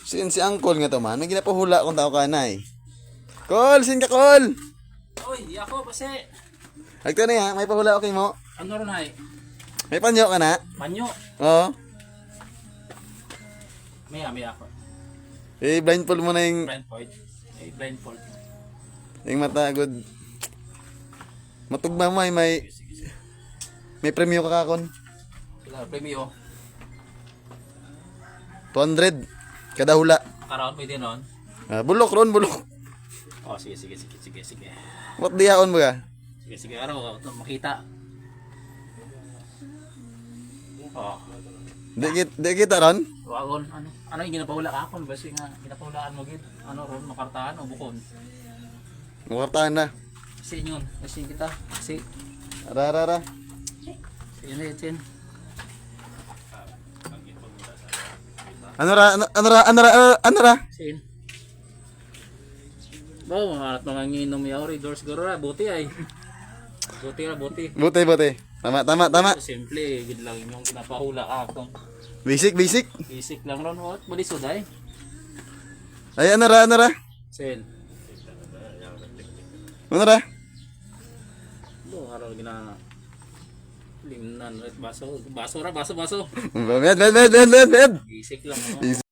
Sin si Angkol nga to man. May ginapahula kung tao ka na eh. Kol, sin ka Kol. Oy, ako kasi. Agto na ya, may pahula okay mo. Ano ron ay? May panyo ka na? Panyo. Oo. May ako. Eh, blindfold mo na yung, Blindfold. Blindfold. yung mata, good. Matugma mo ay may premyo ka kakon. Sila, premio. 200. Kada hula. Karaon pwede nun. Bulok ron, bulok. Oh, sige. What diyaon mo ka? Sige, araw. Ito, makita. Oh. Di kita ron? Wagon, ano yung ginapahula ka akon? Basi nga, ginapahulaan mo gid. Ano ron, makartaan o bukon? Mukartahan na. Kasi yun, kasi kita. Kasi, Ara. yun na yun. Ano ra? Sin. Bawo, mga nginom yaw rin. Doors garo ra, buti ay. Buti. Buti. Tama. Simple, gid lang yung ginapahula akon. Basic. Basic lang ron, what? Malisod ay. Ay, ano ra? Sin. Ano ra? Do, araw gina limnan, baso. Med. Basic lang.